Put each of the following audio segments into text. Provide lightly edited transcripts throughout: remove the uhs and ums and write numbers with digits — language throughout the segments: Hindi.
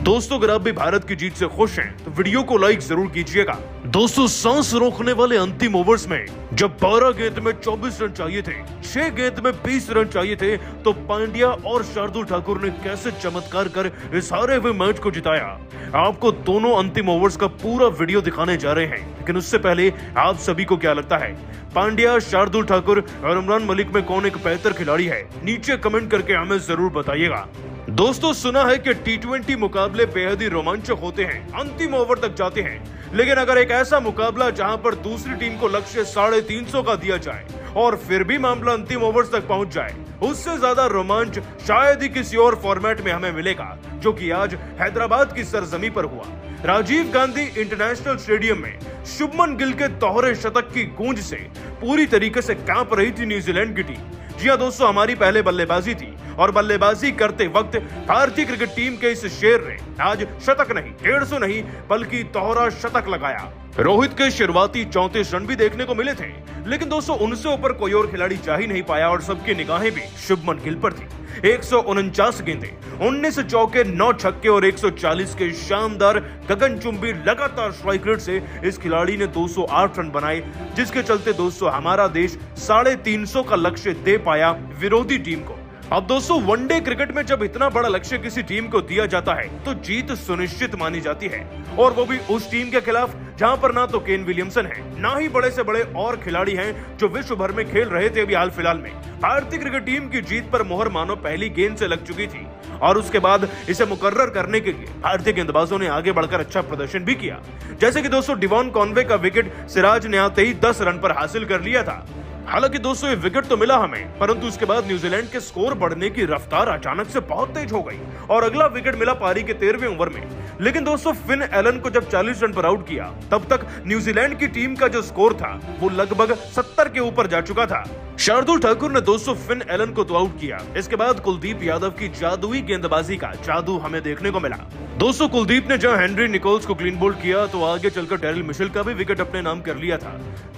दोस्तों, अगर आप भी भारत की जीत से खुश हैं तो वीडियो को लाइक जरूर कीजिएगा। दोस्तों, सांस रोकने वाले अंतिम ओवर्स में जब 12 गेंद में 24 रन चाहिए थे, 6 गेंद में 20 रन चाहिए थे, तो पांड्या और शार्दुल ठाकुर ने कैसे चमत्कार कर इस हारे हुए मैच को जिताया। आपको दोनों अंतिम ओवर्स का पूरा वीडियो दिखाने जा रहे हैं, लेकिन उससे पहले आप सभी को क्या लगता है, पांड्या, शार्दुल ठाकुर और इमरान मलिक में कौन एक बेहतर खिलाड़ी है? नीचे कमेंट करके हमें जरूर बताइएगा। दोस्तों, सुना है कि टी20 मुकाबले बेहद ही रोमांचक होते हैं, अंतिम ओवर तक जाते हैं, लेकिन अगर एक ऐसा मुकाबला जहां पर दूसरी टीम को लक्ष्य 350 का दिया जाए और फिर भी मामला अंतिम ओवर्स तक पहुंच जाए, उससे ज्यादा रोमांच शायद ही किसी और फॉर्मेट में हमें मिलेगा, जो कि आज हैदराबाद की सरजमी पर हुआ। राजीव गांधी इंटरनेशनल स्टेडियम में शुभमन गिल के दोहरे शतक की गूंज से पूरी तरीके से कांप रही थी न्यूजीलैंड की टीम। जी हां दोस्तों, हमारी पहले बल्लेबाजी थी और बल्लेबाजी करते वक्त भारतीय क्रिकेट टीम के इस शेर ने आज शतक नहीं, 150 नहीं, बल्कि दोहरा शतक लगाया। रोहित के शुरुआती 34 रन भी देखने को मिले थे, लेकिन दोस्तों उनसे ऊपर कोई और खिलाड़ी जा ही नहीं पाया और सबकी निगाहें भी शुभमन गिल पर थी। 149 गेंदें, 19 चौके, 9 छक्के और 140 के शानदार गगनचुंबी लगातार स्ट्राइक रेट से इस खिलाड़ी ने 208 रन बनाए, जिसके चलते दोस्तों हमारा देश 350 का लक्ष्य दे पाया विरोधी टीम को। अब दोस्तों, वनडे क्रिकेट में जब इतना बड़ा लक्ष्य किसी टीम को दिया जाता है तो जीत सुनिश्चित मानी जाती है, और वो भी उस टीम के खिलाफ जहां पर ना तो केन विलियमसन है, ना ही बड़े से बड़े और खिलाड़ी हैं जो विश्व भर में खेल रहे थे अभी हाल फिलहाल में। भारतीय क्रिकेट टीम की जीत पर मोहर मानो पहली गेंद से लग चुकी थी, और उसके बाद इसे मुकर्रर करने के लिए भारतीय गेंदबाजों ने आगे बढ़कर अच्छा प्रदर्शन भी किया। जैसे कि दोस्तों डिवॉन कॉनवे का विकेट सिराज ने आते ही 10 रन पर हासिल कर लिया था। हालांकि दोस्तों ये विकेट तो मिला हमें, परंतु उसके बाद न्यूजीलैंड के स्कोर बढ़ने की रफ्तार अचानक से बहुत तेज हो गई और अगला विकेट मिला पारी के 13वें ओवर में। लेकिन दोस्तों फिन एलन को जब 40 रन पर आउट किया, तब तक न्यूजीलैंड की टीम का जो स्कोर था वो लगभग 70 के ऊपर जा चुका था। शार्दुल ठाकुर ने दोस्तों फिन एलन को तो आउट किया, इसके बाद कुलदीप यादव की जादुई गेंदबाजी का जादू हमें देखने को मिला। दोस्तों कुलदीप ने जहां हेनरी निकोल्स को क्लीन बोल्ड किया, तो आगे चलकर टेरिल मिशेल का भी विकेट अपने नाम कर लिया था।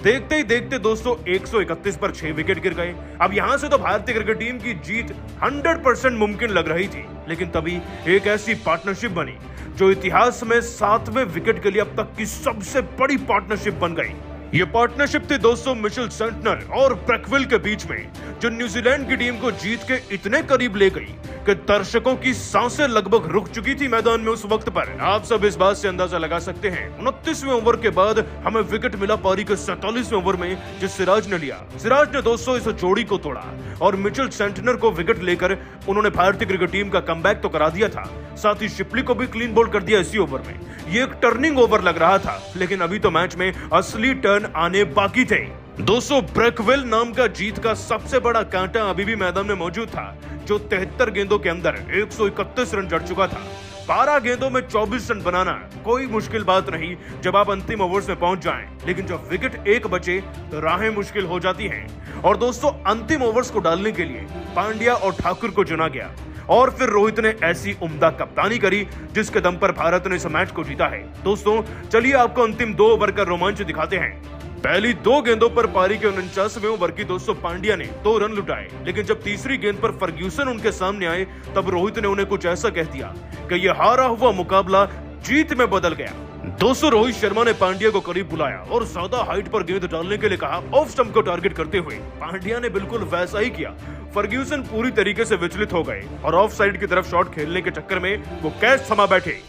देखते ही देखते दोस्तों 131 पर 6 विकेट गिर गए। अब यहां से तो भारतीय क्रिकेट टीम की जीत 100% मुमकिन लग रही थी, लेकिन तभी एक ऐसी पार्टनरशिप बनी जो इतिहास में 7वें विकेट के लिए अब तक की सबसे बड़ी पार्टनरशिप बन गई। ये पार्टनरशिप थी दोस्तों मिचेल सेंटनर और ब्रेकविल के बीच में, जो न्यूजीलैंड की टीम को जीत के इतने करीब ले गई कि दर्शकों की सांसें लगभग रुक चुकी थी मैदान में उस वक्त पर। आप सब इस बात से अंदाजा लगा सकते हैं, 29वें ओवर के बाद हमें विकेट मिला पारी के 47वें ओवर में, जो सिराज ने लिया। सिराज ने दोस्तों इस जोड़ी को तोड़ा और मिचेल सेंटनर को विकेट लेकर उन्होंने भारतीय क्रिकेट टीम का कमबैक तो करा दिया था, साथ ही शिपली को भी क्लीन बोल्ड कर दिया इसी ओवर में। ये एक टर्निंग ओवर लग रहा था, लेकिन अभी तो मैच में असली टर्न आने बाकी थे। दोस्तों ब्रेकविल नाम का जीत का सबसे बड़ा कांटा अभी भी मैदान में मौजूद था, जो 73 गेंदों के अंदर 131 रन जड़ चुका था। 12 गेंदों में 24 रन बनाना कोई मुश्किल बात नहीं जब आप अंतिम ओवर्स में पहुंच जाएं, लेकिन जब विकेट एक बचे तो राहें मुश्किल हो जाती हैं। और दोस्तों अंतिम ओवर्स को डालने के लिए पांड्या और ठाकुर को चुना गया, और फिर रोहित ने ऐसी उम्दा कप्तानी करी जिसके दम पर भारत ने इस मैच को जीता है। दोस्तों चलिए आपको अंतिम 2 ओवर का रोमांच दिखाते हैं। पहली 2 गेंदों पर पारी के 49वें ओवर की दोस्तों पांड्या ने 2 रन लुटाए, लेकिन जब तीसरी गेंद पर फर्ग्यूसन उनके सामने आए, तब रोहित ने उन्हें कुछ ऐसा कह दिया कि यह हारा हुआ मुकाबला जीत में बदल गया। दोस्तों रोहित शर्मा ने पांड्या को करीब बुलाया और ज्यादा हाइट पर गेंद डालने के लिए कहा, ऑफ स्टंप को टारगेट करते हुए। पांड्या ने बिल्कुल वैसा ही किया। फर्ग्यूसन पूरी तरीके से विचलित हो गए और ऑफ साइड की तरफ शॉट खेलने के चक्कर में वो कैच थमा बैठे।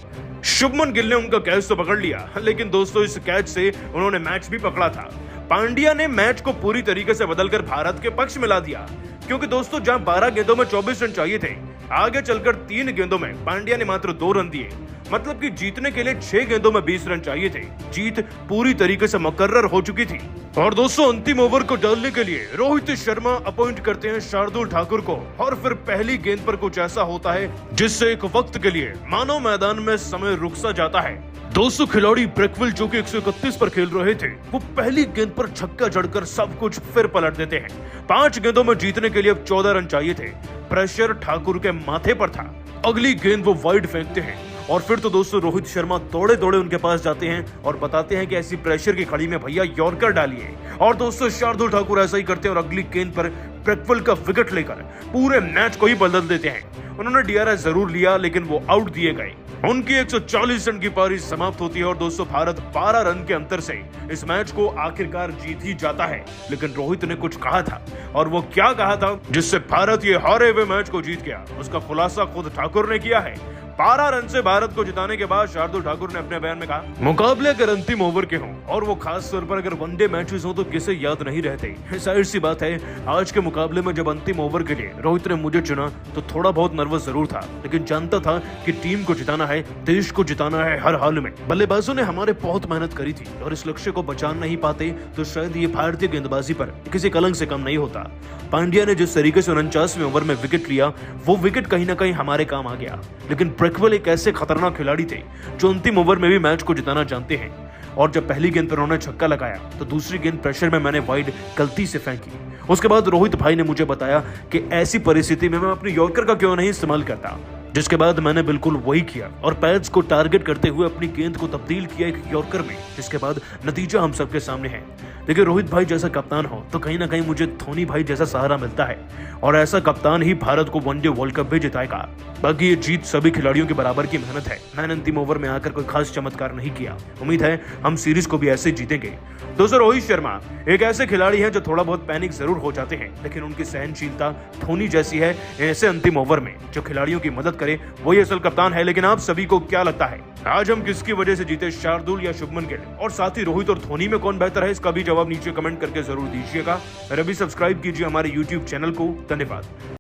शुभमन गिल ने उनका कैच तो पकड़ लिया, लेकिन दोस्तों इस कैच से उन्होंने मैच भी पकड़ा था। पांड्या ने मैच को पूरी तरीके से बदलकर भारत के पक्ष में ला दिया, क्योंकि दोस्तों जहां 12 गेंदों में 24 रन चाहिए थे, आगे चलकर 3 गेंदों में पांड्या ने मात्र 2 रन दिए। मतलब कि जीतने के लिए 6 गेंदों में 20 रन चाहिए थे। जीत पूरी तरीके से मुकर्रर हो चुकी थी। और दोस्तों अंतिम ओवर को डालने के लिए रोहित शर्मा अपॉइंट करते हैं शार्दुल ठाकुर को, और फिर पहली गेंद पर कुछ ऐसा होता है जिससे एक वक्त के लिए मानो मैदान में समय रुक सा जाता है। दोस्तों खिलाड़ी ब्रेकविल जो कि 131 पर खेल रहे थे, वो पहली गेंद पर छक्का जड़कर सब कुछ फिर पलट देते हैं। 5 गेंदों में जीतने के लिए अब 14 रन चाहिए थे। प्रेशर ठाकुर के माथे पर था। अगली गेंद वो वाइड फेंकते हैं और फिर तो दोस्तों रोहित शर्मा दौड़े दौड़े उनके पास जाते हैं और बताते हैं कि ऐसी प्रेशर की खड़ी में भैया यॉर्कर डालिए। और दोस्तों शार्दुल ठाकुर ऐसा ही करते हैं और अगली गेंद पर ब्रेकवेल का विकेट लेकर पूरे मैच को ही बदल देते हैं। उन्होंने डीआरएस जरूर लिया लेकिन वो आउट दिए गए। उनकी 140 रन की पारी समाप्त होती है और दोस्तों भारत 12 रन के अंतर से इस मैच को आखिरकार जीत ही जाता है। लेकिन रोहित ने कुछ कहा था और वो क्या कहा था जिससे भारत ये हारे हुए मैच को जीत गया, उसका खुलासा खुद ठाकुर ने किया है। 12 रन से भारत को जिताने के बाद शार्दुल ठाकुर ने अपने बयान में कहा, मुकाबले अगर अंतिम ओवर के हों और वो खास तौर पर अगर वनडे मैचेस हो तो किसे याद नहीं रहते। जाहिर सी बात है आज के मुकाबले में जब अंतिम ओवर के लिए रोहित ने मुझे चुना तो थोड़ा बहुत नर्वस जरूर था, लेकिन जानता था कि टीम को जिताना है, देश को जिताना है हर हाल में। बल्लेबाजों ने हमारे बहुत मेहनत करी थी और इस लक्ष्य को बचा नहीं पाते तो शायद ये भारतीय गेंदबाजी पर किसी कलंक से कम नहीं होता। पांड्या ने जिस तरीके से 49वें ओवर में विकेट लिया वो विकेट कहीं ना कहीं हमारे काम आ गया। लेकिन ब्रेकवेल एक ऐसे खतरनाक खिलाड़ी थे जो अंतिम ओवर में भी मैच को जिताना जानते हैं। और जब पहली गेंद पर उन्होंने छक्का लगाया तो दूसरी गेंद प्रेशर में मैंने वाइड गलती से फेंकी। उसके बाद रोहित भाई ने मुझे बताया कि ऐसी परिस्थिति में मैं अपनी यॉर्कर का क्यों नहीं इस्तेमाल करता, जिसके बाद मैंने बिल्कुल वही किया और पैड्स को टारगेट करते हुए अपनी गेंद को तब्दील किया एक यॉर्कर में, जिसके बाद नतीजा हम सबके सामने है। लेकिन रोहित भाई जैसा कप्तान हो तो कहीं ना कहीं मुझे धोनी भाई जैसा सहारा मिलता है और ऐसा कप्तान ही भारत को वनडे वर्ल्ड कप भी जिताएगा। बाकी ये जीत सभी खिलाड़ियों के बराबर की मेहनत है। मैंने अंतिम ओवर में आकर कोई खास चमत्कार नहीं किया। उम्मीद है हम सीरीज को भी ऐसे जीतेंगे। दोस्तों रोहित शर्मा एक ऐसे खिलाड़ी हैं जो थोड़ा बहुत पैनिक जरूर हो जाते हैं, लेकिन उनकी सहनशीलता धोनी जैसी है। ऐसे अंतिम ओवर में जो खिलाड़ियों की मदद करे वही असल कप्तान है। लेकिन आप सभी को क्या लगता है आज हम किसकी वजह से जीते, शार्दुल या शुभमन गिल? और साथ ही रोहित और धोनी में कौन बेहतर है, इसका भी जवाब नीचे कमेंट करके जरूर दीजिएगा। और अभी सब्सक्राइब कीजिए हमारे YouTube चैनल को। धन्यवाद।